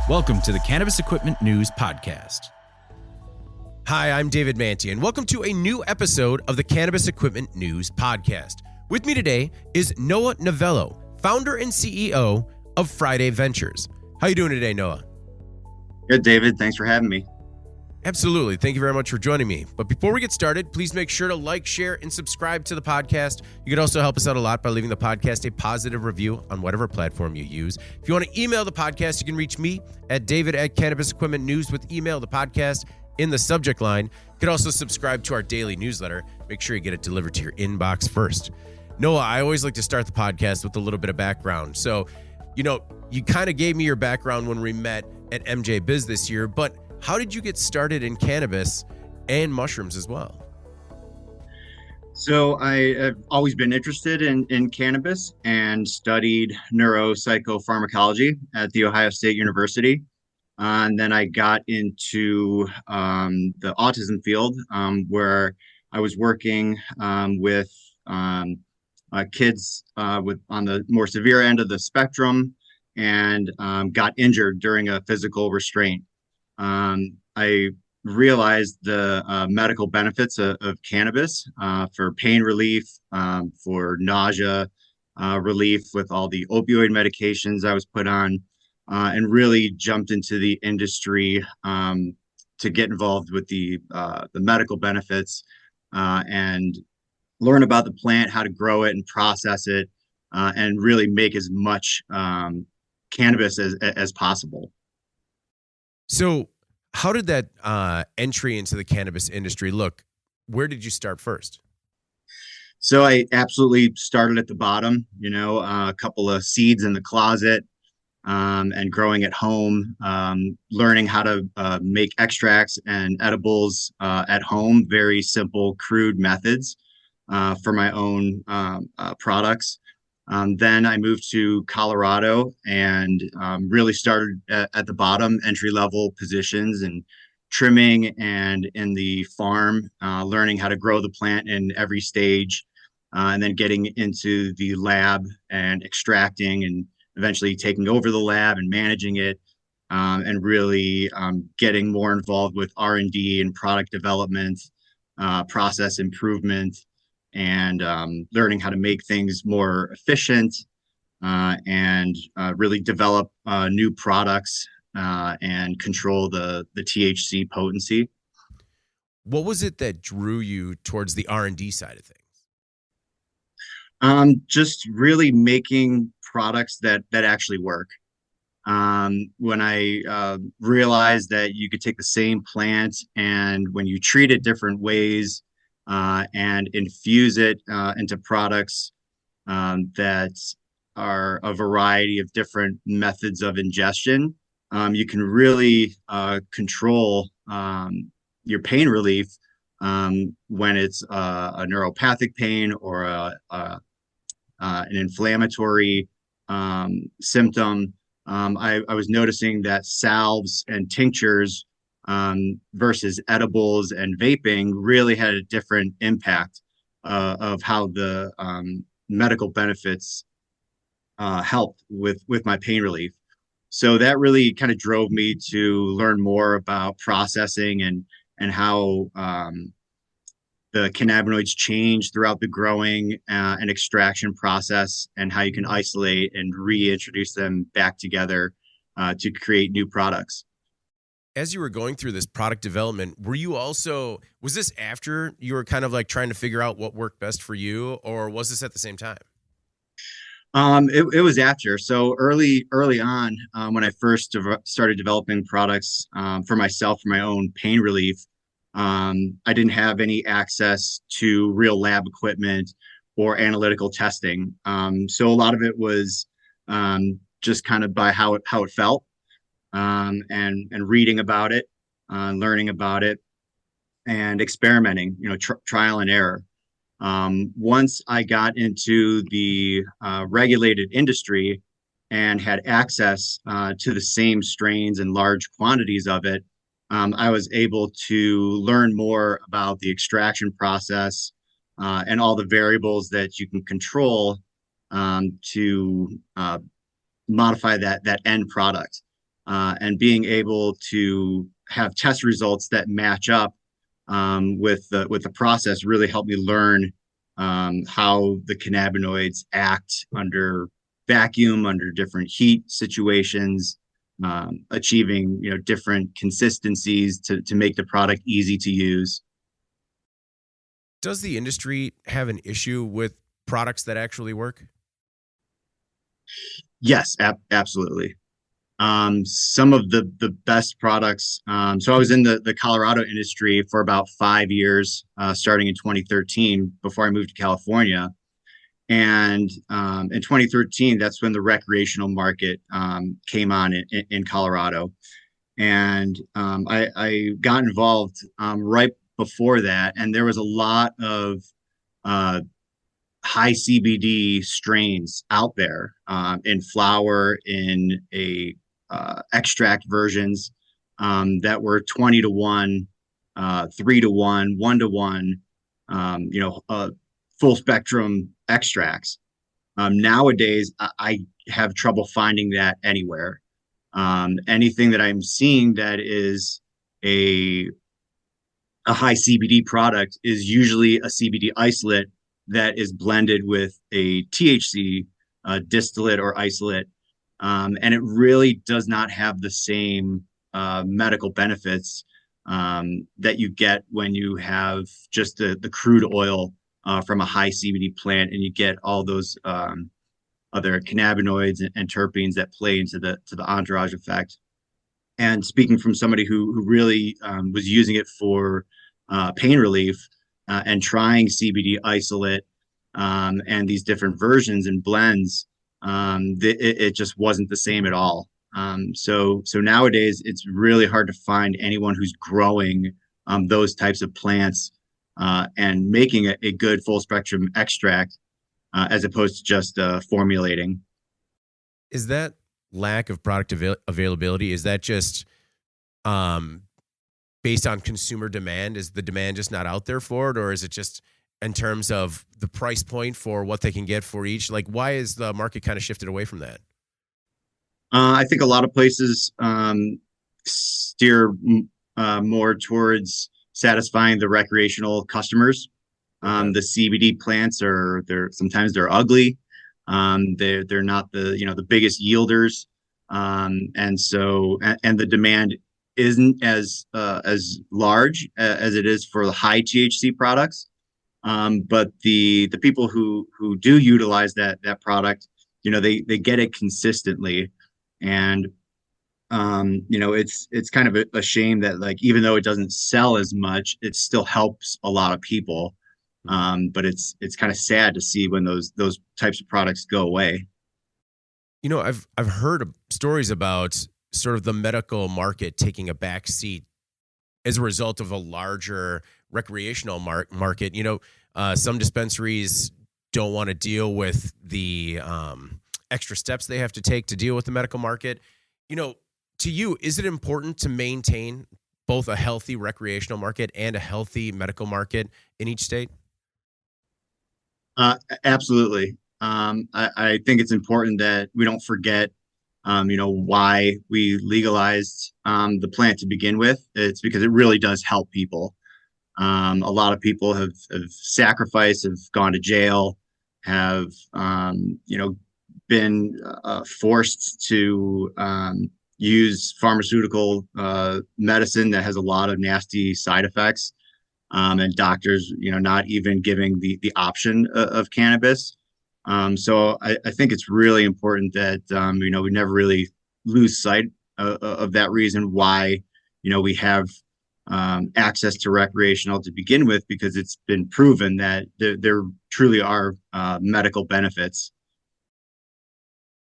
Welcome to the Cannabis Equipment News Podcast. Hi, I'm David Manti, and welcome to a new episode of the Cannabis Equipment News Podcast. With me today is Noah Novello, founder and CEO of Friday Ventures. How you doing today, Noah? Good, David. Thanks for having me. Absolutely. Thank you very much for joining me. But before we get started, please make sure to like, share, and subscribe to the podcast. You could also help us out a lot by leaving the podcast a positive review on whatever platform you use. If you want to email the podcast, you can reach me at david@cannabisequipmentnews with email the podcast in the subject line. You could also subscribe to our daily newsletter. Make sure you get it delivered to your inbox first. Noah, I always like to start the podcast with a little bit of background. So, you kind of gave me your background when we met at MJ Biz this year, but how did you get started in cannabis and mushrooms as well? So I have always been interested in cannabis and studied neuropsychopharmacology at The Ohio State University. And then I got into the autism field where I was working with kids on the more severe end of the spectrum and got injured during a physical restraint. I realized the medical benefits of cannabis for pain relief, for nausea relief with all the opioid medications I was put on, and really jumped into the industry to get involved with the medical benefits and learn about the plant, how to grow it and process it, and really make as much cannabis as possible. So how did that entry into the cannabis industry look? Where did you start first? So I absolutely started at the bottom, a couple of seeds in the closet and growing at home, learning how to make extracts and edibles at home, very simple, crude methods for my own products. Then I moved to Colorado and really started at the bottom, entry-level positions and trimming and in the farm, learning how to grow the plant in every stage, and then getting into the lab and extracting and eventually taking over the lab and managing it, and really getting more involved with R&D and product development, process improvement, and learning how to make things more efficient and really develop new products and control the THC potency. What was it that drew you towards the R&D side of things? Just really making products that actually work. When I realized that you could take the same plant and when you treat it different ways, and infuse it into products that are a variety of different methods of ingestion, you can really control your pain relief when it's a neuropathic pain or an inflammatory symptom. I was noticing that salves and tinctures versus edibles and vaping really had a different impact of how the medical benefits helped with my pain relief. So that really kind of drove me to learn more about processing and how the cannabinoids change throughout the growing and extraction process, and how you can isolate and reintroduce them back together to create new products. As you were going through this product development, was this after you were kind of like trying to figure out what worked best for you, or was this at the same time? It was after. So early on, when I first started developing products for myself, for my own pain relief, I didn't have any access to real lab equipment or analytical testing. So a lot of it was just kind of by how it felt. And reading about it, learning about it, and experimenting, trial and error. Once I got into the regulated industry and had access to the same strains and large quantities of it, I was able to learn more about the extraction process and all the variables that you can control to modify that end product. and being able to have test results that match up with the process really helped me learn how the cannabinoids act under vacuum, under different heat situations, achieving different consistencies to make the product easy to use. Does the industry have an issue with products that actually work? Yes, absolutely. Some of the best products. So I was in the Colorado industry for about 5 years, starting in 2013, before I moved to California. And in 2013, that's when the recreational market came on in Colorado. And I got involved right before that, and there was a lot of uh, high CBD strains out there in flower, in a extract versions that were 20 to 1, 3 to 1, 1 to 1, full spectrum extracts. Nowadays, I have trouble finding that anywhere. Anything that I'm seeing that is a a high CBD product is usually a CBD isolate that is blended with a THC distillate or isolate, and it really does not have the same medical benefits that you get when you have just the crude oil from a high CBD plant, and you get all those other cannabinoids and terpenes that play into the entourage effect. And speaking from somebody who really was using it for pain relief and trying CBD isolate and these different versions and blends, it just wasn't the same at all. So nowadays it's really hard to find anyone who's growing those types of plants and making a good full spectrum extract as opposed to just formulating. Is that lack of product availability, is that just um, based on consumer demand? Is the demand just not out there for it? Or is it just in terms of the price point for what they can get for each? Like, why is the market kind of shifted away from that? I think a lot of places steer more towards satisfying the recreational customers. Okay. The CBD plants they're sometimes they're ugly. They're not the biggest yielders, and the demand isn't as large as it is for the high THC products. But the people who do utilize that product, they get it consistently, and it's kind of a shame that, like, even though it doesn't sell as much, it still helps a lot of people. But it's kind of sad to see when those types of products go away. I've heard of stories about sort of the medical market taking a back seat as a result of a larger recreational market. Some dispensaries don't want to deal with the extra steps they have to take to deal with the medical market. To you, is it important to maintain both a healthy recreational market and a healthy medical market in each state? Absolutely. I think it's important that we don't forget, why we legalized the plant to begin with. It's because it really does help people. A lot of people have sacrificed, have gone to jail, have been forced to use pharmaceutical medicine that has a lot of nasty side effects, and doctors, not even giving the option of cannabis. So I think it's really important that we never really lose sight of that reason why we have access to recreational to begin with, because it's been proven that there truly are medical benefits.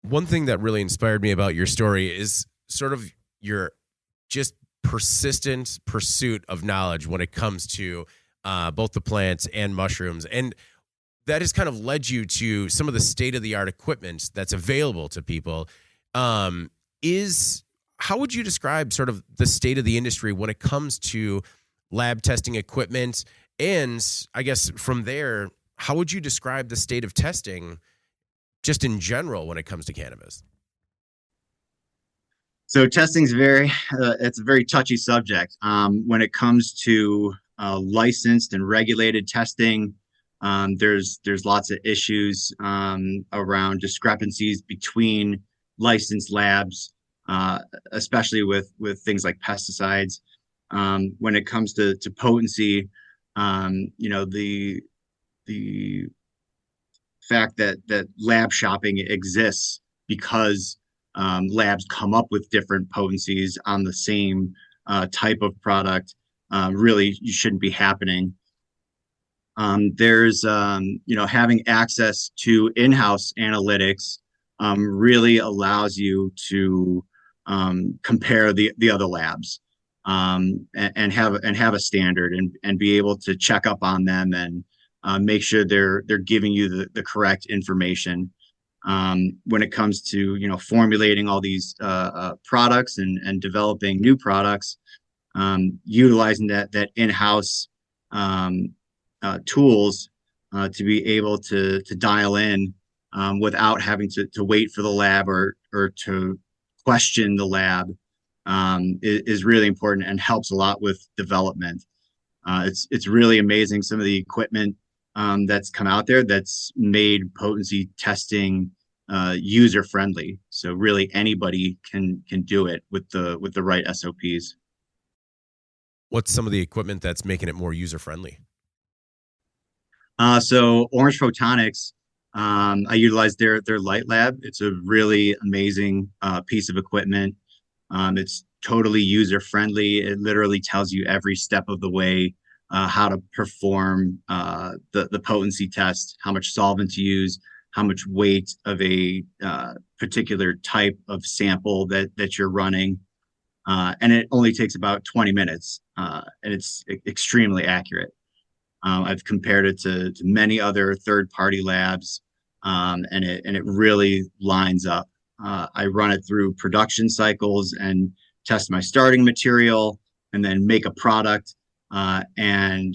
One thing that really inspired me about your story is sort of your just persistent pursuit of knowledge when it comes to both the plants and mushrooms. And that has kind of led you to some of the state-of-the-art equipment that's available to people. How would you describe sort of the state of the industry when it comes to lab testing equipment? And I guess from there, how would you describe the state of testing just in general when it comes to cannabis? So testing's it's a very touchy subject. When it comes to licensed and regulated testing, there's lots of issues around discrepancies between licensed labs, uh, especially with things like pesticides. When it comes to potency, the fact that lab shopping exists because labs come up with different potencies on the same type of product really shouldn't be happening. There's having access to in-house analytics really allows you to compare the other labs and have a standard and be able to check up on them and make sure they're giving you the correct information. When it comes to formulating all these products and developing new products, utilizing that in-house um, tools to be able to dial in without having to wait for the lab or to question the lab is really important and helps a lot with development. It's really amazing some of the equipment that's come out there that's made potency testing user friendly. So really anybody can do it with the right SOPs. What's some of the equipment that's making it more user friendly? So Orange Photonics, I utilize their Light Lab. It's a really amazing piece of equipment. It's totally user friendly. It literally tells you every step of the way how to perform the potency test, how much solvent to use, how much weight of a particular type of sample that you're running. And it only takes about 20 minutes, and it's extremely accurate. I've compared it to many other third-party labs, and it really lines up. I run it through production cycles and test my starting material, and then make a product and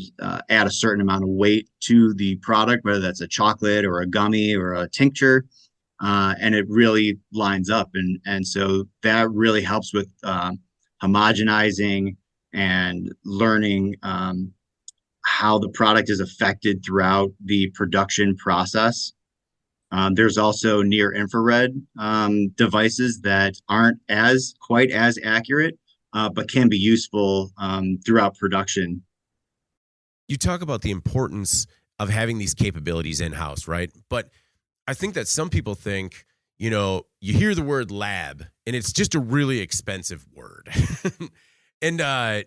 add a certain amount of weight to the product, whether that's a chocolate or a gummy or a tincture, and it really lines up. And so that really helps with homogenizing and learning. How the product is affected throughout the production process. There's also near infrared devices that aren't as quite as accurate, but can be useful throughout production. You talk about the importance of having these capabilities in house, right? But I think that some people think, you hear the word lab and it's just a really expensive word. And,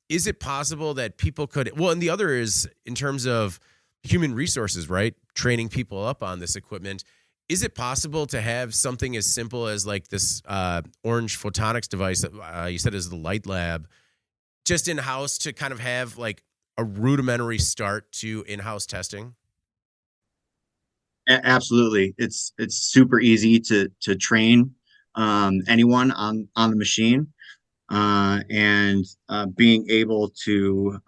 is it possible that people could, well, and the other is in terms of human resources, right? Training people up on this equipment. Is it possible to have something as simple as like this Orange Photonics device that you said is the Light Lab, just in house to kind of have like a rudimentary start to in-house testing? Absolutely, it's super easy to train anyone on the machine. And being able to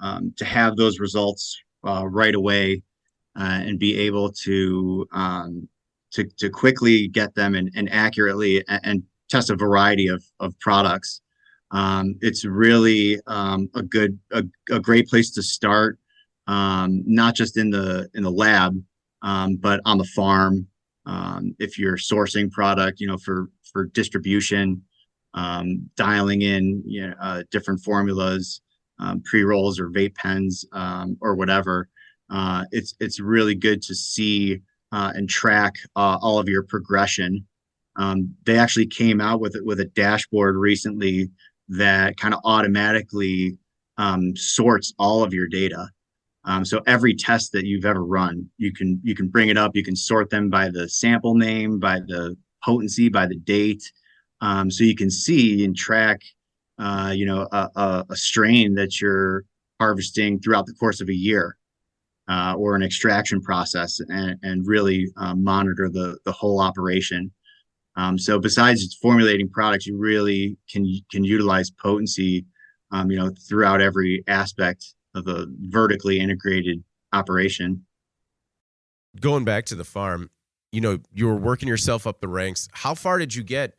have those results right away and be able to quickly get them and accurately and test a variety of products. It's really a great place to start, not just in the lab, but on the farm. If you're sourcing product, for distribution, dialing in different formulas, pre-rolls or vape pens, or whatever. It's really good to see and track all of your progression. They actually came out with a dashboard recently that kind of automatically sorts all of your data. So every test that you've ever run, you can bring it up. You can sort them by the sample name, by the potency, by the date. So you can see and track, a strain that you're harvesting throughout the course of a year, or an extraction process, and really monitor the whole operation. So besides formulating products, you really can utilize potency, throughout every aspect of a vertically integrated operation. Going back to the farm, you were working yourself up the ranks. How far did you get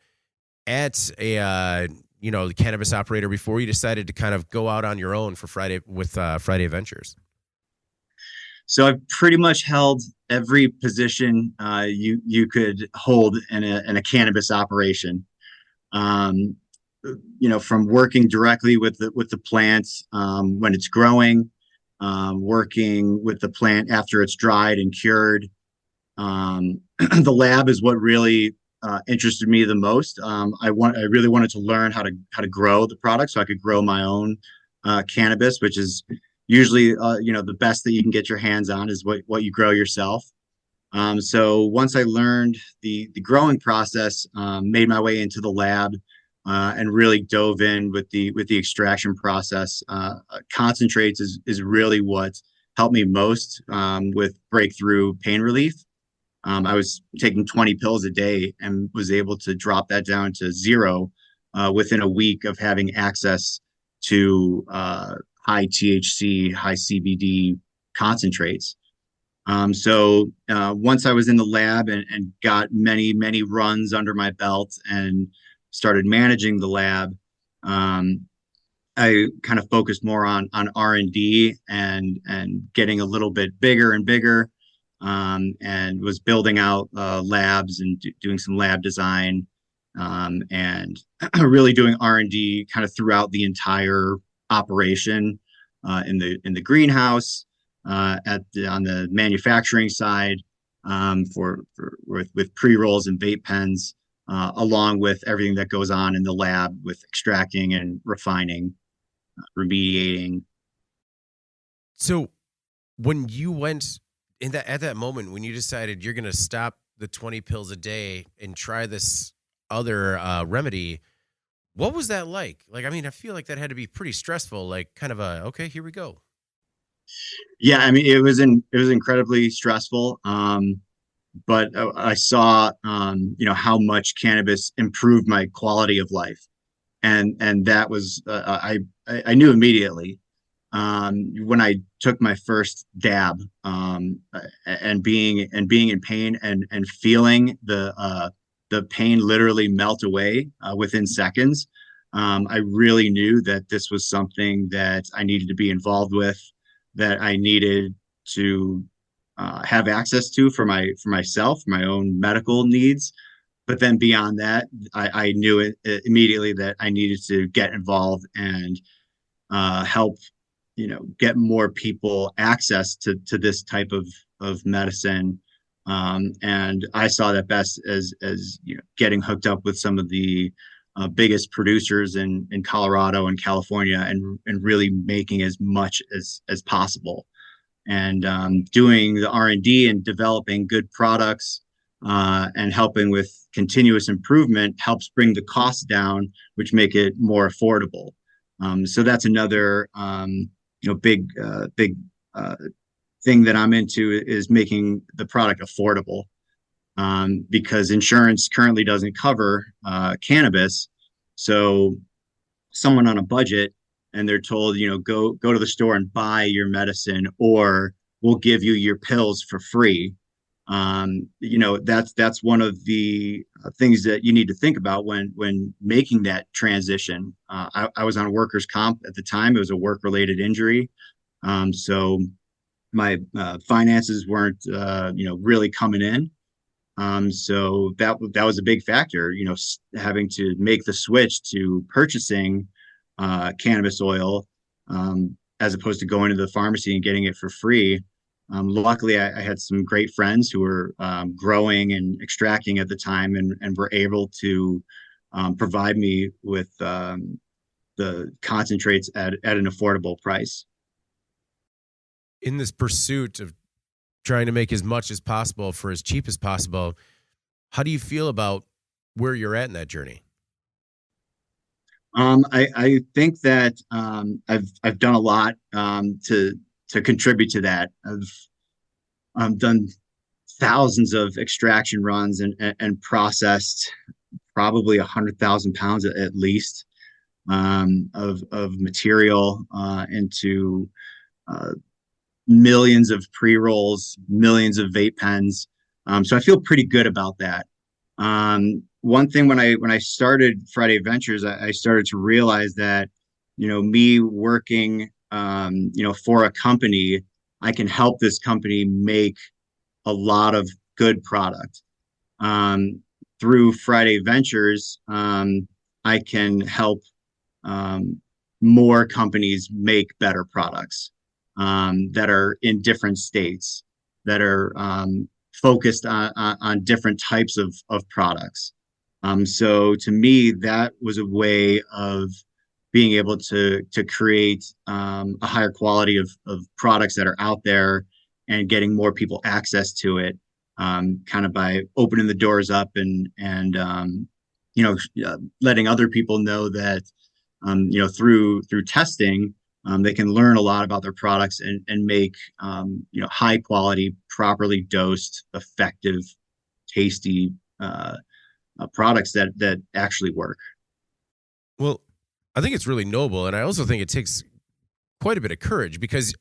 at a the cannabis operator before you decided to kind of go out on your own for Friday Ventures? So I've pretty much held every position you could hold in a cannabis operation. Um, from working directly with the plants when it's growing, working with the plant after it's dried and cured. The lab is what really interested me the most. I really wanted to learn how to grow the product so I could grow my own cannabis, which is usually the best that you can get your hands on is what you grow yourself. So once I learned the growing process, made my way into the lab and really dove in with the extraction process. Concentrates is really what helped me most with breakthrough pain relief. I was taking 20 pills a day and was able to drop that down to zero within a week of having access to high THC, high CBD concentrates. So once I was in the lab and got many runs under my belt and started managing the lab, I kind of focused more on R&D and getting a little bit bigger and bigger, and was building out labs and doing some lab design, and really doing R&D kind of throughout the entire operation, in the greenhouse, on the manufacturing side, with pre-rolls and vape pens, along with everything that goes on in the lab with extracting and refining, remediating. So when you went at that moment, when you decided you're going to stop the 20 pills a day and try this other remedy, what was that like? Like, I mean, I feel like that had to be pretty stressful, like kind of okay, here we go. Yeah, I mean, it was incredibly stressful. But I saw, how much cannabis improved my quality of life, and that was I knew immediately when I took my first dab, and being in pain and feeling the pain literally melt away within seconds. I really knew that this was something that I needed to be involved with, that I needed to have access to for myself, my own medical needs. But then beyond that, I knew it immediately that I needed to get involved and help, get more people access to this type of medicine. And I saw that best as getting hooked up with some of the biggest producers in Colorado and California, and really making as much as possible, and doing the R&D and developing good products, and helping with continuous improvement helps bring the costs down, which make it more affordable. So that's another big thing that I'm into, is making the product affordable, because insurance currently doesn't cover cannabis. So someone on a budget, and they're told, go to the store and buy your medicine, or we'll give you your pills for free. That's one of the things that you need to think about when making that transition. I was on workers' comp at the time. It was a work-related injury. So my finances weren't, really coming in. So that was a big factor, having to make the switch to purchasing cannabis oil, as opposed to going to the pharmacy and getting it for free. Luckily, I had some great friends who were growing and extracting at the time, and were able to provide me with the concentrates at an affordable price. In this pursuit of trying to make as much as possible for as cheap as possible, how do you feel about where you're at in that journey? I think that I've done a lot to contribute to that. I've done thousands of extraction runs and processed probably 100,000 pounds at least, of material, into millions of pre-rolls, millions of vape pens. So I feel pretty good about that. one thing when I started Friday Ventures, I started to realize that, me working, for a company, I can help this company make a lot of good product. Um, Through Friday Ventures, I can help um, more companies make better products that are in different states, that are focused on different types of products. So to me, that was a way of being able to create a higher quality of products that are out there and getting more people access to it, kind of by opening the doors up and letting other people know that through testing, they can learn a lot about their products and make high quality, properly dosed, effective, tasty products that actually work. Well, I think it's really noble, and I also think it takes quite a bit of courage because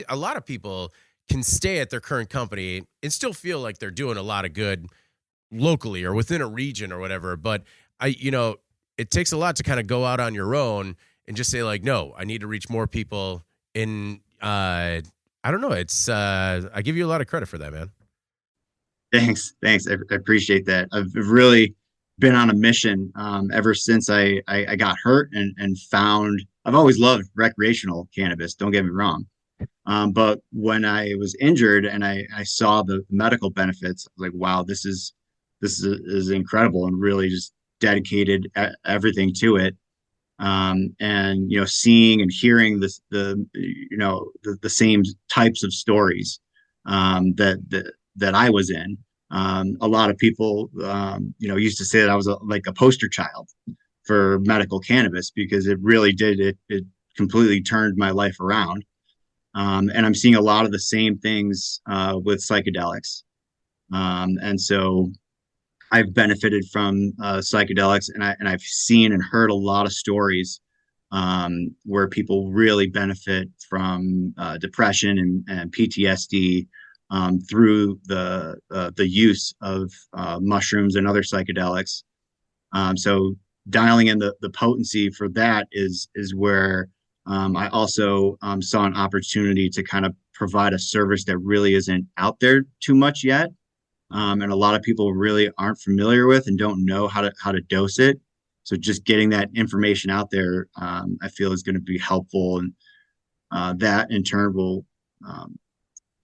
a lot of people can stay at their current company and still feel like they're doing a lot of good locally or within a region or whatever. But it takes a lot to kind of go out on your own and just say like, no, I need to reach more people. In I don't know. It's I give you a lot of credit for that, man. Thanks. I appreciate that. I've really been on a mission ever since I got hurt and found. I've always loved recreational cannabis. Don't get me wrong. But when I was injured and I saw the medical benefits, I was like, wow, this is incredible, and really just dedicated everything to it. And seeing and hearing the same types of stories that I was in. A lot of people used to say that I was like a poster child for medical cannabis because it really did it completely turned my life around. And I'm seeing a lot of the same things with psychedelics. And so I've benefited from psychedelics, and I've seen and heard a lot of stories where people really benefit from depression and PTSD through the use of mushrooms and other psychedelics. So dialing in the potency for that is where I also saw an opportunity to kind of provide a service that really isn't out there too much yet. And a lot of people really aren't familiar with and don't know how to dose it. So just getting that information out there, I feel is going to be helpful, and that in turn will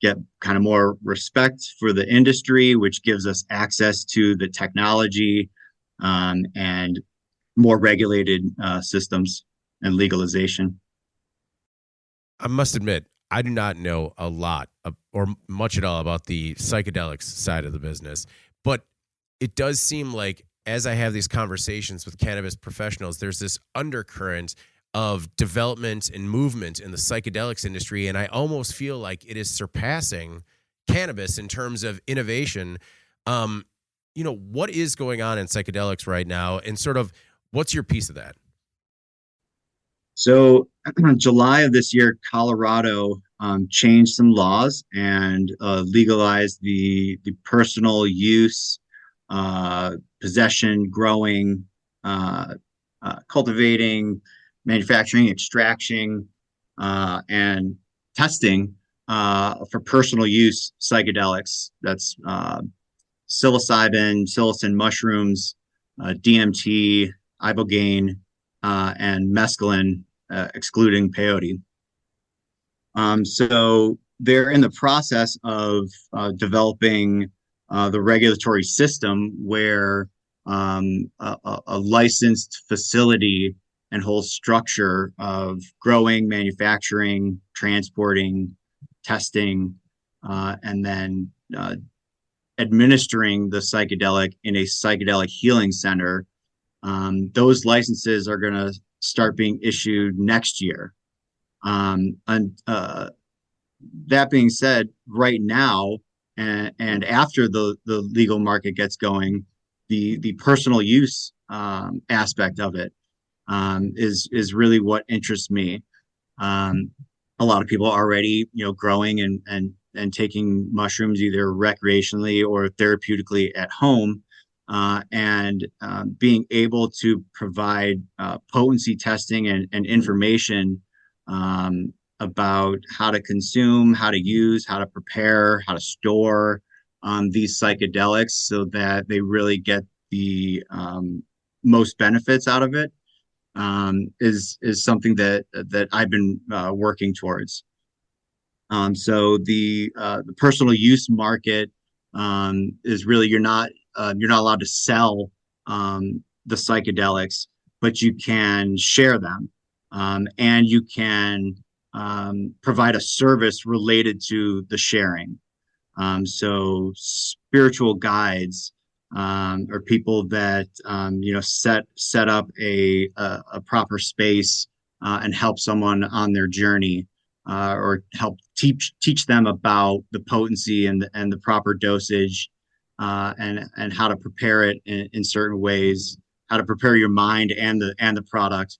get kind of more respect for the industry, which gives us access to the technology and more regulated systems and legalization. I must admit, I do not know a lot or much at all about the psychedelics side of the business, but it does seem like as I have these conversations with cannabis professionals, there's this undercurrent of development and movement in the psychedelics industry, and I almost feel like it is surpassing cannabis in terms of innovation. What is going on in psychedelics right now, and sort of what's your piece of that? So, July of this year, Colorado changed some laws and legalized the personal use, possession, growing, cultivating, manufacturing, extraction, and testing for personal use psychedelics. That's psilocybin, psilocin mushrooms, DMT, ibogaine, and mescaline, excluding peyote. So they're in the process of developing the regulatory system where a licensed facility and whole structure of growing, manufacturing, transporting, testing, and then administering the psychedelic in a psychedelic healing center. Those licenses are going to start being issued next year. And that being said, right now and after the legal market gets going, the personal use aspect of it is really what interests me. A lot of people are already, growing and taking mushrooms either recreationally or therapeutically at home. and being able to provide potency testing and information about how to consume, how to use, how to prepare, how to store these psychedelics so that they really get the most benefits out of it is something that I've been working towards. So the personal use market is really you're not allowed to sell the psychedelics, but you can share them, and you can provide a service related to the sharing. So spiritual guides or people that set up a proper space and help someone on their journey, or help teach them about the potency and the proper dosage, and how to prepare it in certain ways, how to prepare your mind and the product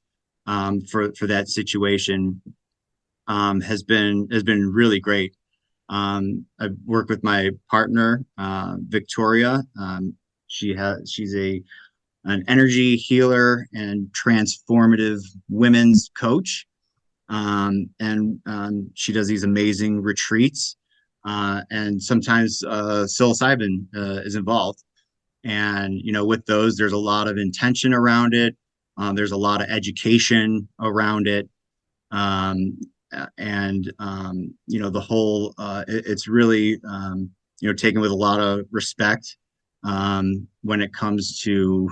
for that situation, has been really great. I've worked with my partner, Victoria. She's an energy healer and transformative women's coach. And she does these amazing retreats. And sometimes psilocybin is involved. And, with those, there's a lot of intention around it. There's a lot of education around it. The whole it's really taken with a lot of respect when it comes to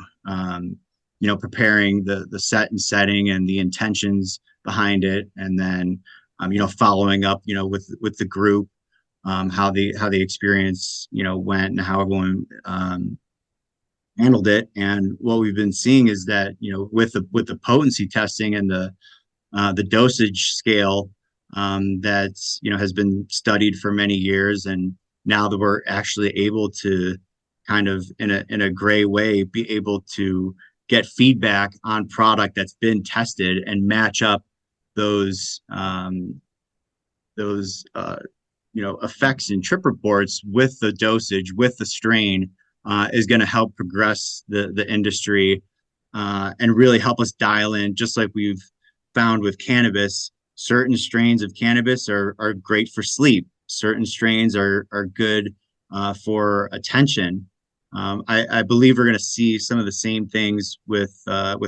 preparing the set and setting and the intentions behind it, and then following up with the group, how the experience went and how everyone handled it. And what we've been seeing is that with the potency testing and the dosage scale that's has been studied for many years, and now that we're actually able to kind of in a gray way be able to get feedback on product that's been tested and match up those effects and trip reports with the dosage, with the strain, is going to help progress the industry, and really help us dial in, just like we've found with cannabis. Certain strains of cannabis are great for sleep. Certain strains are good for attention. I believe we're going to see some of the same things with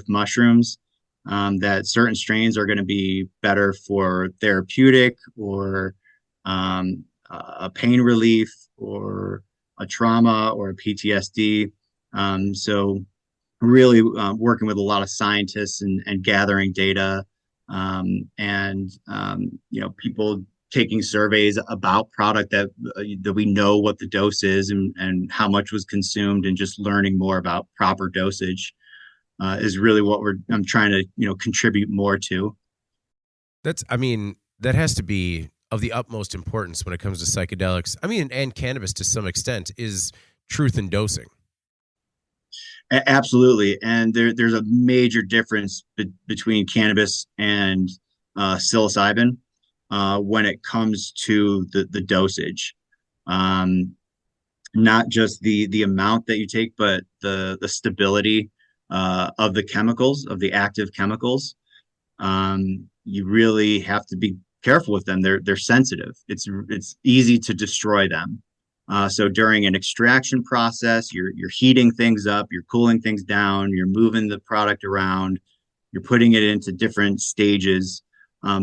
mushrooms. That certain strains are going to be better for therapeutic, or a pain relief, or a trauma, or a PTSD. So really working with a lot of scientists and gathering data, and people taking surveys about product that we know what the dose is, and how much was consumed, and just learning more about proper dosage is really what I'm trying to contribute more to. That has to be of the utmost importance when it comes to psychedelics. And cannabis to some extent is truth in dosing. Absolutely. And there's a major difference between cannabis and psilocybin when it comes to the dosage. Not just the amount that you take, but the stability of the chemicals, of the active chemicals. You really have to be careful with them. They're sensitive. It's easy to destroy them. So during an extraction process, you're heating things up, you're cooling things down, you're moving the product around, you're putting it into different stages.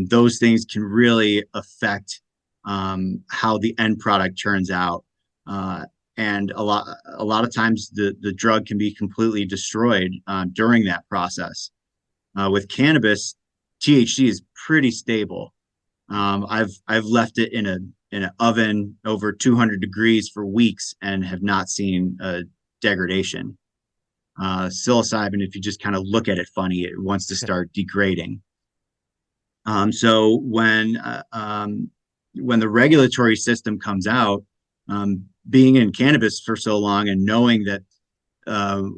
Those things can really affect how the end product turns out. And a lot of times the drug can be completely destroyed during that process. With cannabis, THC is pretty stable. I've left it in an oven over 200 degrees for weeks and have not seen a degradation. Psilocybin, if you just kind of look at it funny, it wants to start degrading. So when the regulatory system comes out, being in cannabis for so long and knowing that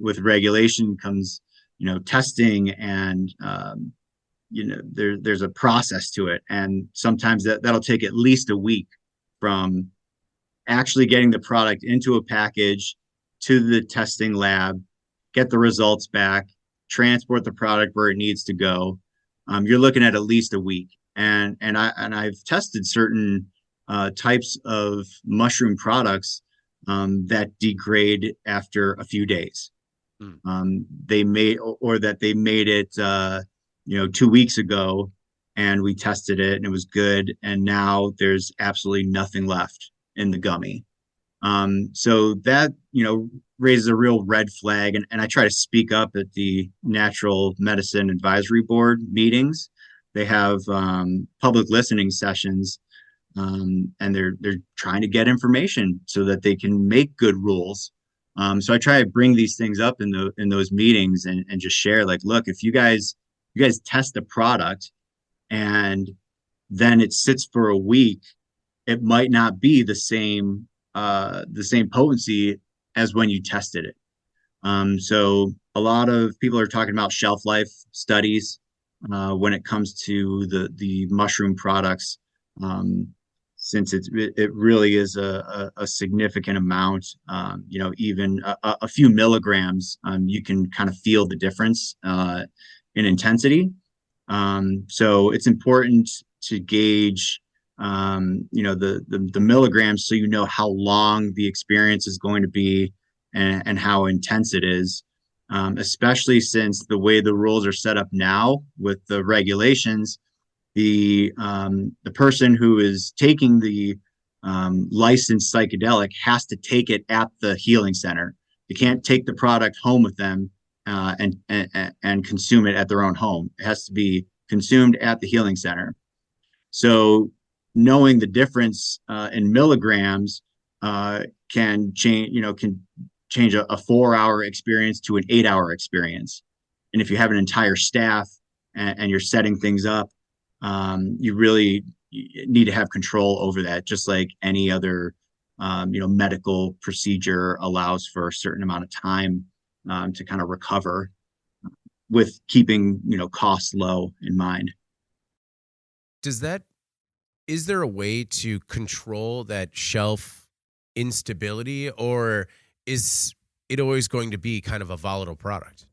with regulation comes testing, and there's a process to it, and sometimes that'll take at least a week from actually getting the product into a package to the testing lab, get the results back, transport the product where it needs to go. You're looking at least a week. I've tested certain types of mushroom products that degrade after a few days. They made or that they made it 2 weeks ago, and we tested it and it was good, and now there's absolutely nothing left in the gummy. So that raises a real red flag, and I try to speak up at the Natural Medicine Advisory Board meetings. They have public listening sessions, and they're trying to get information so that they can make good rules. So I try to bring these things up in those meetings, and just share, like, look, if you guys test a product and then it sits for a week, it might not be the same potency as when you tested it. So a lot of people are talking about shelf life studies when it comes to the mushroom products, since it really is a significant amount. Even a few milligrams, you can kind of feel the difference in intensity. So it's important to gauge the milligrams, so you know how long the experience is going to be, and how intense it is, especially since the way the rules are set up now with the regulations. The person who is taking the licensed psychedelic has to take it at the healing center. They can't take the product home with them and consume it at their own home. It has to be consumed at the healing center. So knowing the difference in milligrams can change a 4-hour experience to an 8-hour experience. And if you have an entire staff and you're setting things up, you really need to have control over that, just like any other medical procedure allows for a certain amount of time to kind of recover, with keeping costs low in mind. Is there a way to control that shelf instability, or is it always going to be kind of a volatile product?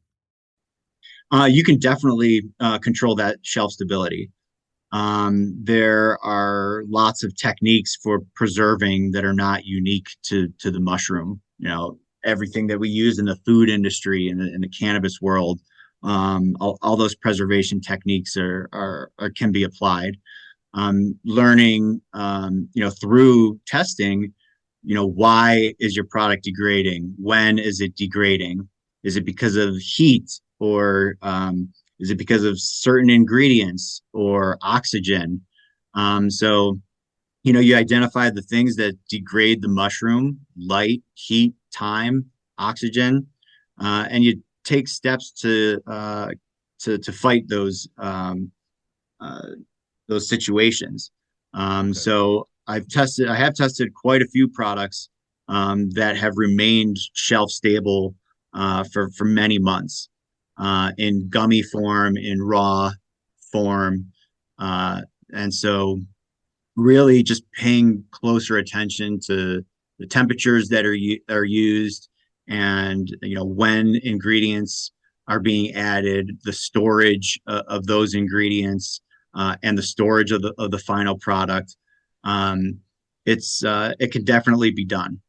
You can definitely control that shelf stability. There are lots of techniques for preserving that are not unique to the mushroom. Everything that we use in the food industry and in the cannabis world, all those preservation techniques are can be applied. Learning, through testing, why is your product degrading? When is it degrading? Is it because of heat, or is it because of certain ingredients or oxygen? So, you identify the things that degrade the mushroom: light, heat, time, oxygen, and you take steps to fight those situations. Okay. So I have tested quite a few products that have remained shelf stable for many months, in gummy form, in raw form. And so really just paying closer attention to the temperatures that are used, and when ingredients are being added, the storage of those ingredients, and the storage of the final product. It can definitely be done.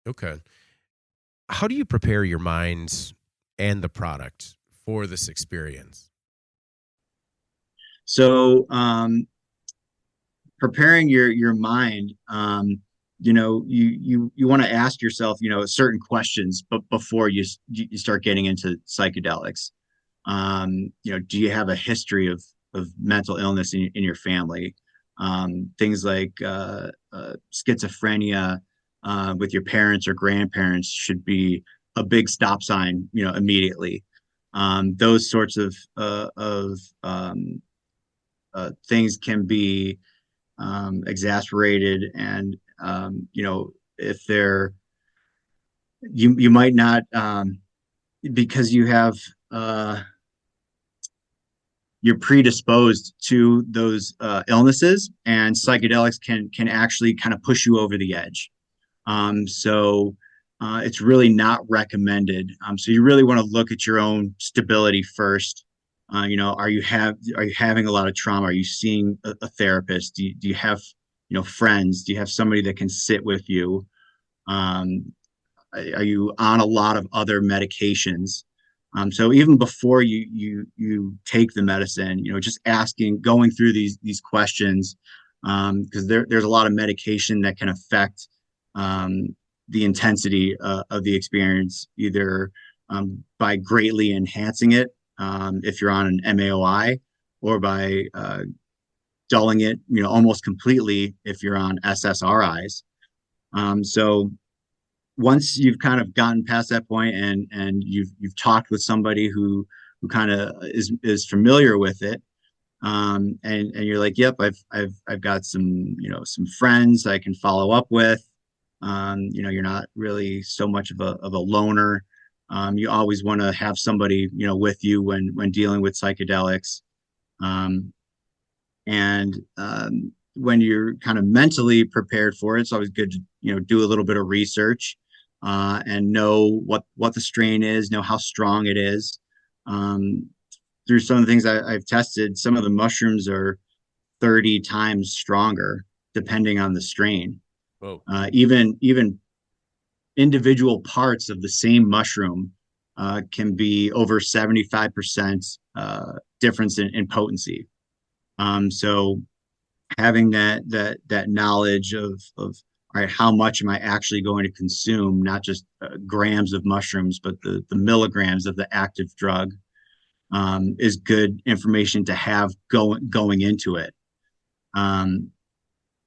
Okay. How do you prepare your mind and the product for this experience? So, preparing your mind, you want to ask yourself, certain questions, but before you start getting into psychedelics. Do you have a history of mental illness in your family? Things like schizophrenia with your parents or grandparents should be a big stop sign, immediately. Those sorts of things can be exasperated, and if they're you might not, because you have you're predisposed to those illnesses, and psychedelics can actually kind of push you over the edge. So it's really not recommended. So you really want to look at your own stability first. Are you having a lot of trauma? Are you seeing a therapist? Do you have friends? Do you have somebody that can sit with you? Um, are you on a lot of other medications? So even before you take the medicine, just asking, going through these questions, because there's a lot of medication that can affect um, the intensity of the experience, either by greatly enhancing it if you're on an MAOI, or by dulling it, almost completely if you're on SSRIs. So once you've kind of gotten past that point, and you've talked with somebody who kind of is familiar with it, and you're like, yep, I've got some friends I can follow up with. You're not really so much of a loner. You always want to have somebody with you when dealing with psychedelics. Um, and when you're kind of mentally prepared for it, it's always good to do a little bit of research, and know what the strain is, know how strong it is. Um, through some of the things I've tested, some of the mushrooms are 30 times stronger depending on the strain. Whoa. Even individual parts of the same mushroom can be over 75% difference in potency. So having that knowledge of all right, how much am I actually going to consume, not just grams of mushrooms, but the milligrams of the active drug, is good information to have going into it. Um,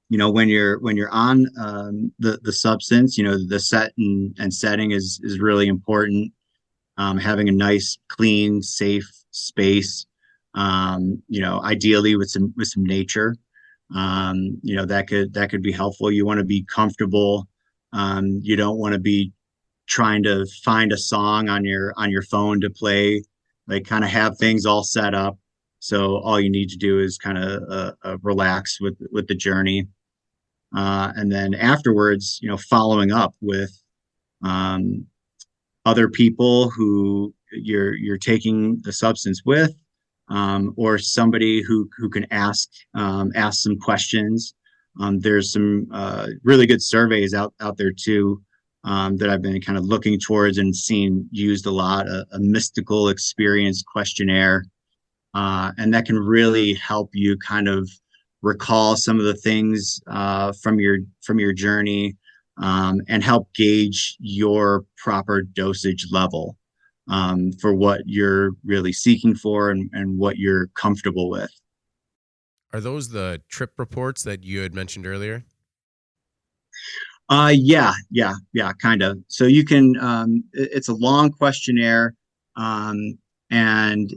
when you're on the substance, the set and setting is really important. Having a nice, clean, safe space, ideally with some nature, that could be helpful. You want to be comfortable. You don't want to be trying to find a song on your phone to play. Like, kind of have things all set up, so all you need to do is kind of relax with the journey, and then afterwards, following up with um, other people who you're taking the substance with, or somebody who can ask some questions. There's some really good surveys out there too, that I've been kind of looking towards and seen used a lot. A mystical experience questionnaire, and that can really help you kind of recall some of the things from your journey, and help gauge your proper dosage level, for what you're really seeking for, and what you're comfortable with. Are those the trip reports that you had mentioned earlier? Yeah, kind of. So you can, it's a long questionnaire, um, and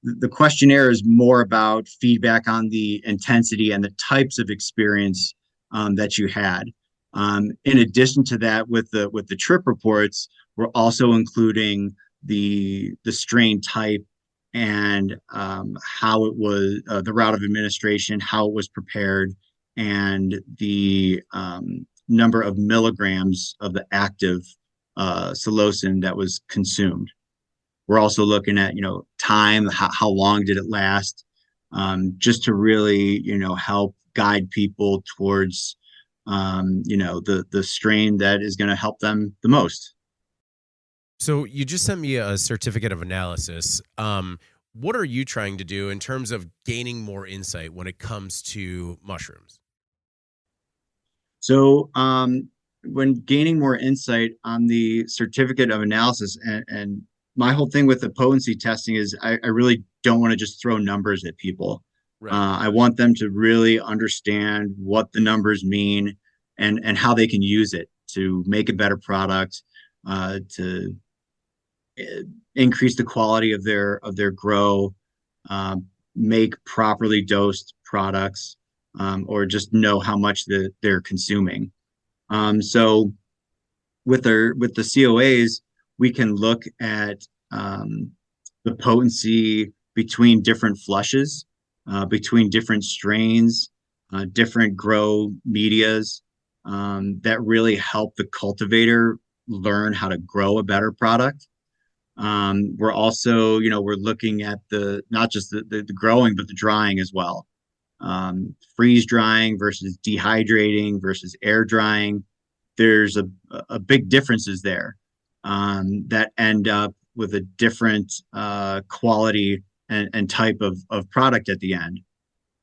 the questionnaire is more about feedback on the intensity and the types of experience that you had. In addition to that, with the trip reports, we're also including the strain type, and how it was, the route of administration, how it was prepared, and the number of milligrams of the active psilocin that was consumed. We're also looking at, time, how long did it last, just to really, help guide people towards, the strain that is going to help them the most. So you just sent me a certificate of analysis. What are you trying to do in terms of gaining more insight when it comes to mushrooms? So, when gaining more insight on the certificate of analysis, and my whole thing with the potency testing is, I really don't want to just throw numbers at people. Right. I want them to really understand what the numbers mean, and how they can use it to make a better product, to increase the quality of their grow, make properly dosed products, or just know how much they're consuming. So with the COAs, we can look at the potency between different flushes, between different strains, different grow medias. that really help the cultivator learn how to grow a better product. We're also, we're looking at the not just the growing, but the drying as well. Freeze drying versus dehydrating versus air drying. There's a big differences there that end up with a different quality and type of product at the end.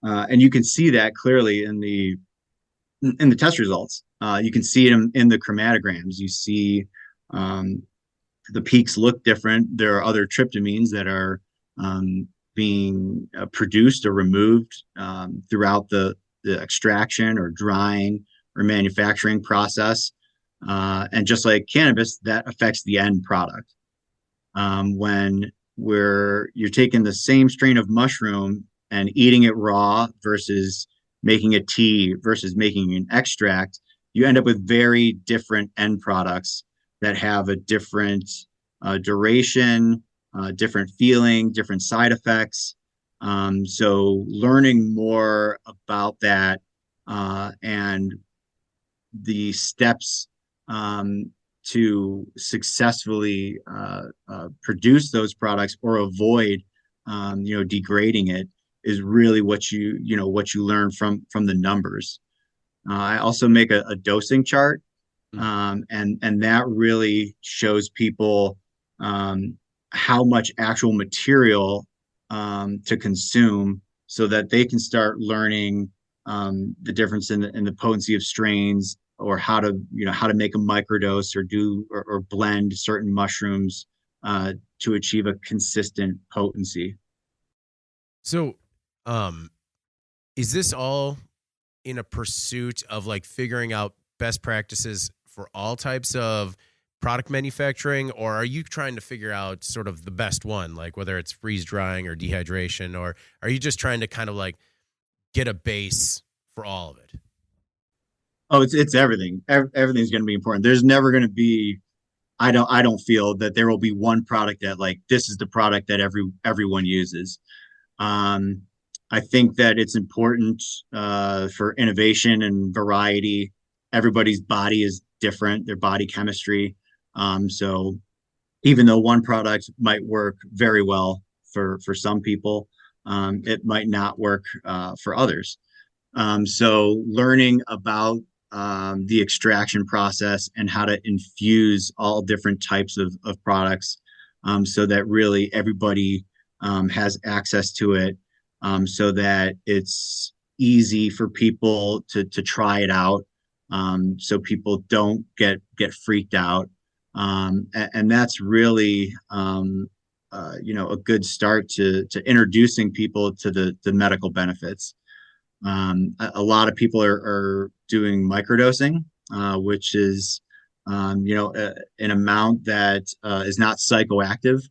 And you can see that clearly in the test results. You can see it in the chromatograms. You see um, the peaks look different. There are other tryptamines that are being produced or removed throughout the extraction or drying or manufacturing process. And just like cannabis, that affects the end product. When you're taking the same strain of mushroom and eating it raw versus making a tea versus making an extract, you end up with very different end products that have a different duration, different feeling, different side effects. So learning more about that and the steps to successfully produce those products or avoid, degrading it is really what you learn from the numbers. I also make a dosing chart, and that really shows people how much actual material to consume, so that they can start learning the difference in the potency of strains, or how to make a microdose or blend certain mushrooms to achieve a consistent potency. So, um, is this all in a pursuit of like figuring out best practices for all types of product manufacturing, or are you trying to figure out sort of the best one, like whether it's freeze drying or dehydration, or are you just trying to kind of like get a base for all of it? Oh, it's everything. Everything's going to be important. There's never going to be. I don't feel that there will be one product that, like, this is the product that everyone uses. Um, I think that it's important for innovation and variety. Everybody's body is different, their body chemistry. So even though one product might work very well for some people, it might not work for others. So learning about the extraction process and how to infuse all different types of products, so that really everybody has access to it, so that it's easy for people to try it out, so people don't get freaked out. And that's really a good start to introducing people to the medical benefits. A lot of people are doing microdosing, which is, an amount that is not psychoactive,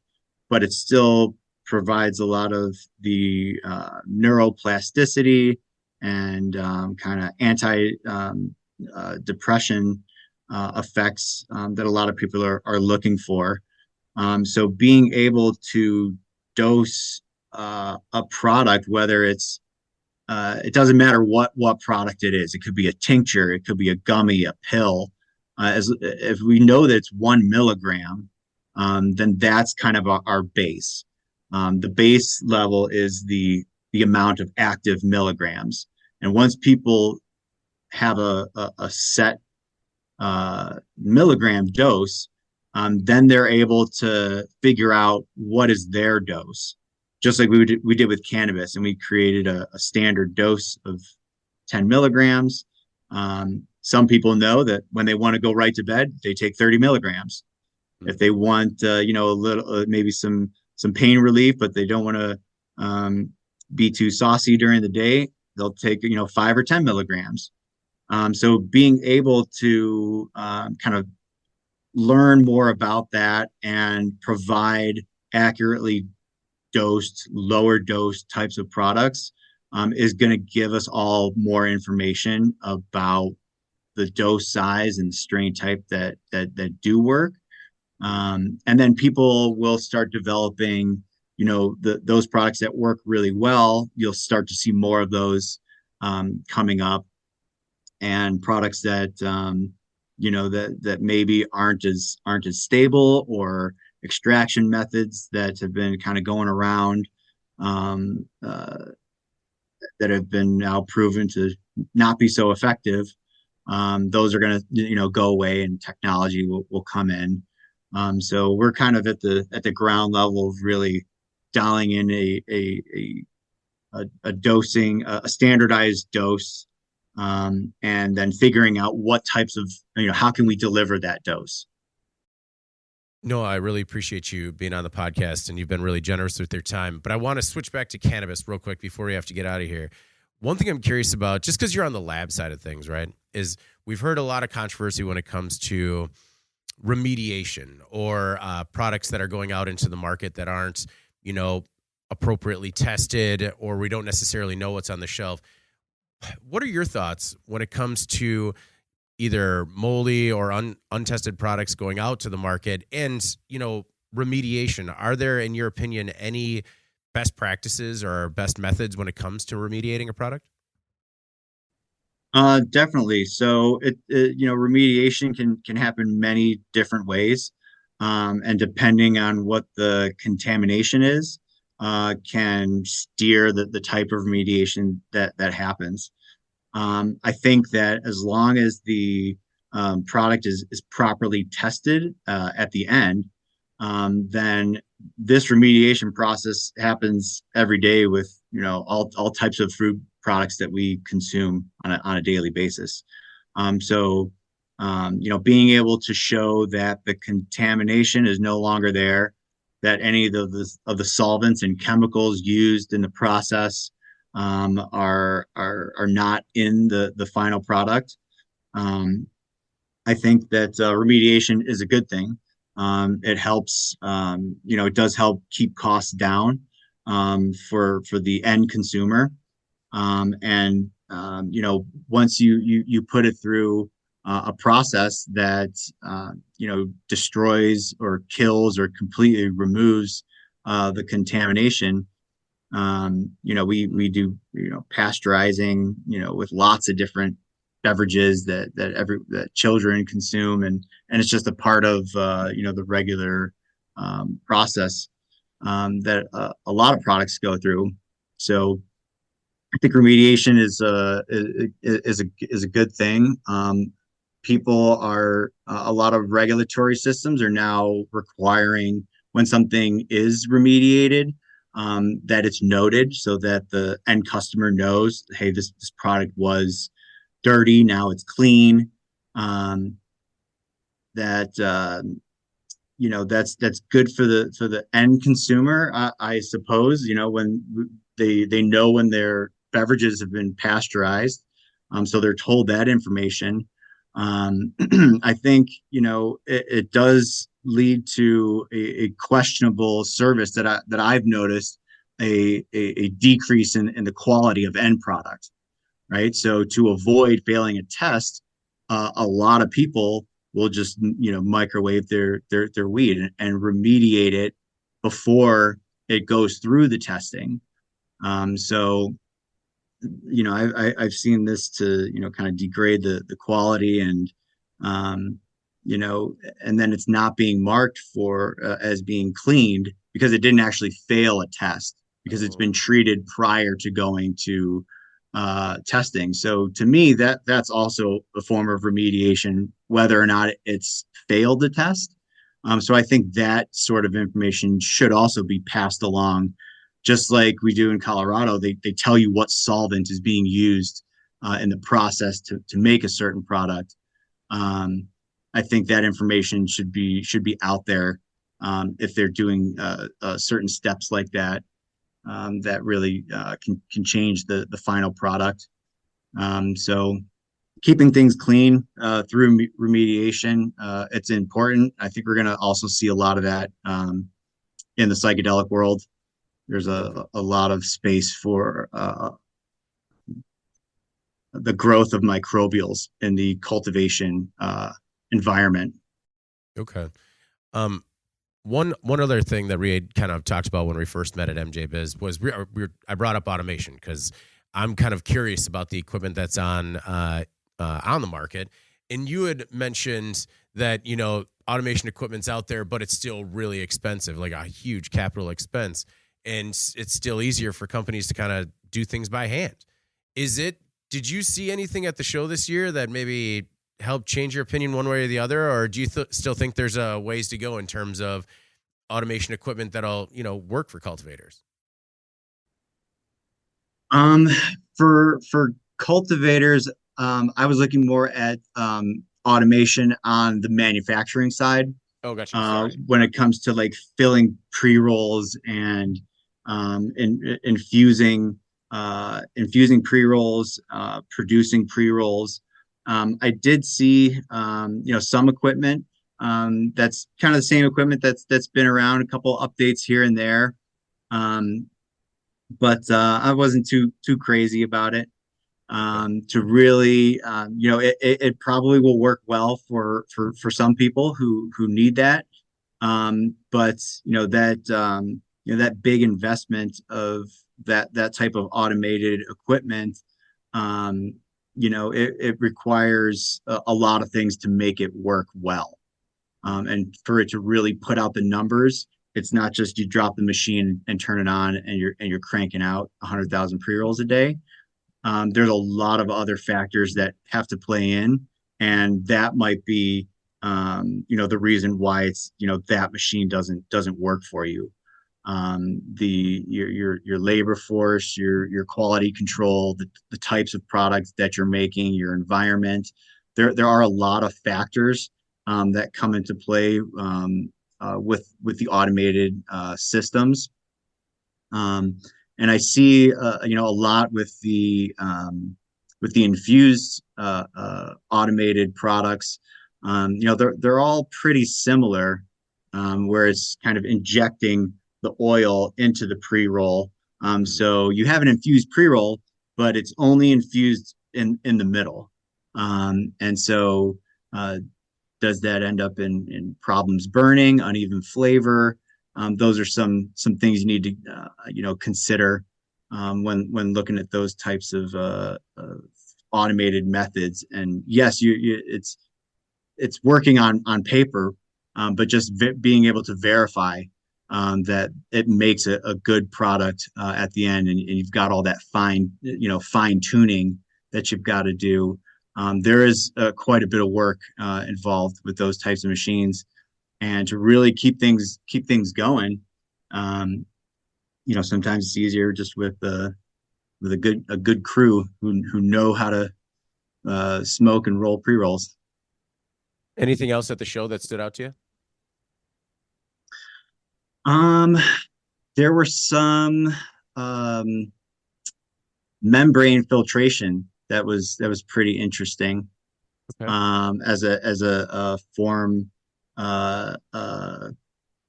but it still provides a lot of the neuroplasticity and kind of depression effects that a lot of people are looking for. So being able to dose a product, whether it doesn't matter what product it is. It could be a tincture, it could be a gummy, a pill. As if we know that it's 1 milligram, then that's kind of our base. The base level is the amount of active milligrams, and once people have a set milligram dose, then they're able to figure out what is their dose, just like we did with cannabis, and we created a standard dose of 10 milligrams. Some people know that when they want to go right to bed, they take 30 milligrams. If they want, a little, maybe some pain relief, but they don't want to be too saucy during the day, they'll take, 5 or 10 milligrams. So being able to kind of learn more about that and provide accurately dosed, lower dose types of products is going to give us all more information about the dose size and strain type that do work. And then people will start developing, those products that work really well. You'll start to see more of those coming up. and products that that maybe aren't as stable, or extraction methods that have been kind of going around, um, uh, that have been now proven to not be so effective. Those are going to go away, and technology will come in. So we're kind of at the ground level of really dialing in a dosing, a standardized dose, and then figuring out what types of, how can we deliver that dose. No, I really appreciate you being on the podcast, and you've been really generous with your time. But I want to switch back to cannabis real quick before we have to get out of here. One thing I'm curious about, just because you're on the lab side of things, right, is we've heard a lot of controversy when it comes to remediation or products that are going out into the market that aren't, appropriately tested, or we don't necessarily know what's on the shelf. What are your thoughts when it comes to either moldy or untested products going out to the market and, remediation? Are there, in your opinion, any best practices or best methods when it comes to remediating a product? Definitely. So remediation can happen many different ways, and depending on what the contamination is, can steer the type of remediation that happens. I think that as long as the product is properly tested at the end, then this remediation process happens every day with all types of food products that we consume on a daily basis. So being able to show that the contamination is no longer there, that any of the solvents and chemicals used in the process are not in the final product. I think that remediation is a good thing. It helps, it does help keep costs down for the end consumer. And once you put it through a process that destroys or kills or completely removes the contamination. We do pasteurizing with lots of different beverages that children consume, and it's just a part of the regular process that a lot of products go through. So I think remediation is a good thing. People are A lot of regulatory systems are now requiring, when something is remediated, that it's noted so that the end customer knows, hey, this product was dirty, now it's clean. That that's good for the end consumer, I suppose. When they know when their beverages have been pasteurized, so they're told that information. I think it does lead to a questionable service that I've noticed a decrease in the quality of end product, right? So to avoid failing a test, a lot of people will just microwave their weed and remediate it before it goes through the testing. So I've seen this to kind of degrade the quality, and and then it's not being marked for as being cleaned because it didn't actually fail a test, because it's been treated prior to going to testing. So to me, that's also a form of remediation, whether or not it's failed the test. So I think that sort of information should also be passed along, just like we do in Colorado. They tell you what solvent is being used in the process to make a certain product. I think that information should be out there, if they're doing certain steps like that, that really can change the final product. So keeping things clean through remediation, it's important. I think we're going to also see a lot of that in the psychedelic world. There's a lot of space for the growth of microbials in the cultivation environment. Okay. One other thing that we had kind of talked about when we first met at MJ Biz was I brought up automation because I'm kind of curious about the equipment that's on on the market. And you had mentioned that, automation equipment's out there, but it's still really expensive, like a huge capital expense. And it's still easier for companies to kind of do things by hand. Did you see anything at the show this year that maybe helped change your opinion one way or the other? Or do you still think there's ways to go in terms of automation equipment that'll, work for cultivators? Um, for cultivators, I was looking more at automation on the manufacturing side. Oh, gotcha. Sorry. When it comes to like filling pre-rolls and infusing pre-rolls, producing pre-rolls. I did see some equipment that's kind of the same equipment that's been around, a couple updates here and there. Um, but I wasn't too crazy about it. Okay. To really, it probably will work well for some people who need that. But that big investment of that type of automated equipment, it requires a lot of things to make it work well. And for it to really put out the numbers, it's not just you drop the machine and turn it on and you're cranking out 100,000 pre-rolls a day. There's a lot of other factors that have to play in, and that might be the reason why it's that machine doesn't work for you. Your labor force, your quality control, the types of products that you're making, your environment. There are a lot of factors that come into play with the automated systems. And I see a lot with the infused automated products. They're all pretty similar, where it's kind of injecting the oil into the pre-roll. So you have an infused pre-roll, but it's only infused in the middle. And so does that end up in problems burning, uneven flavor? Those are some things you need to consider when looking at those types of automated methods. And yes, it's working on paper, but just being able to verify that it makes a good product at the end, and you've got all that fine tuning that you've got to do. There is quite a bit of work involved with those types of machines, and to really keep things going. Sometimes it's easier just with a good crew who know how to smoke and roll pre-rolls. Anything else at the show that stood out to you? There were some membrane filtration that was pretty interesting. Okay. As a form,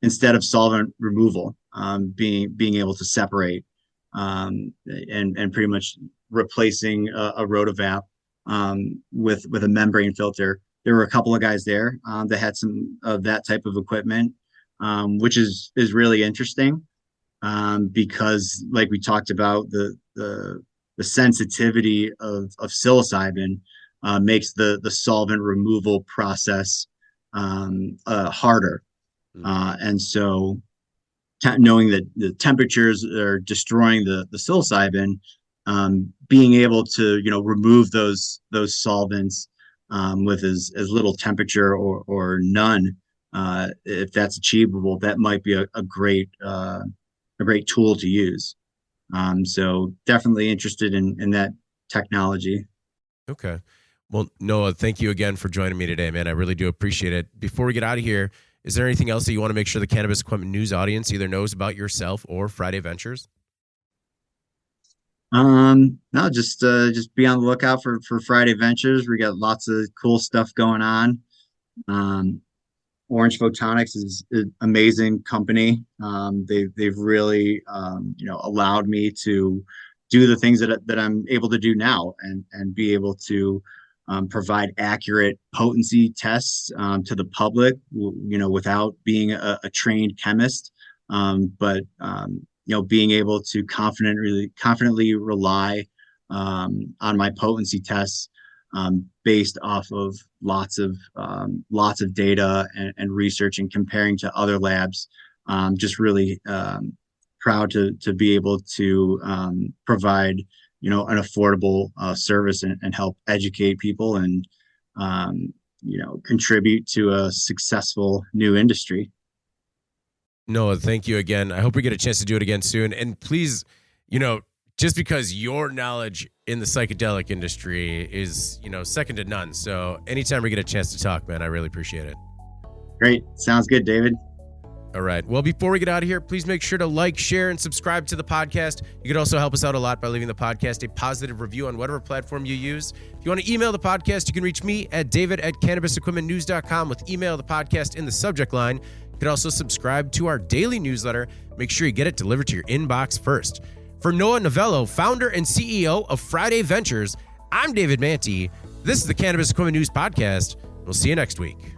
instead of solvent removal, being able to separate, and pretty much replacing a rotovap with a membrane filter. There were a couple of guys there that had some of that type of equipment, which is really interesting, because, like we talked about, the sensitivity of psilocybin makes the solvent removal process harder. And so knowing that the temperatures are destroying the psilocybin, being able to remove those solvents with as little temperature or none, if that's achievable, that might be a great tool to use. So definitely interested in that technology. Okay. Well, Noah, thank you again for joining me today, man. I really do appreciate it. Before we get out of here, is there anything else that you want to make sure the Cannabis Equipment News audience either knows about yourself or Friday Ventures? No, just be on the lookout for Friday Ventures. We got lots of cool stuff going on. Orange Photonics is an amazing company. They've really allowed me to do the things that I'm able to do now, and be able to provide accurate potency tests to the public, without being a trained chemist, but being able to confidently rely on my potency tests based off of lots of data and research and comparing to other labs. Just really proud to be able to provide an affordable service and help educate people and contribute to a successful new industry. Noah, thank you again. I hope we get a chance to do it again soon. And please, just because your knowledge in the psychedelic industry is, second to none. So anytime we get a chance to talk, man, I really appreciate it. Great. Sounds good, David. All right. Well, before we get out of here, please make sure to like, share, and subscribe to the podcast. You could also help us out a lot by leaving the podcast a positive review on whatever platform you use. If you want to email the podcast, you can reach me at david@cannabisequipmentnews.com with email the podcast in the subject line. You could also subscribe to our daily newsletter. Make sure you get it delivered to your inbox first. For Noah Novello, founder and CEO of Friday Ventures, I'm David Manti. This is the Cannabis Equipment News Podcast. We'll see you next week.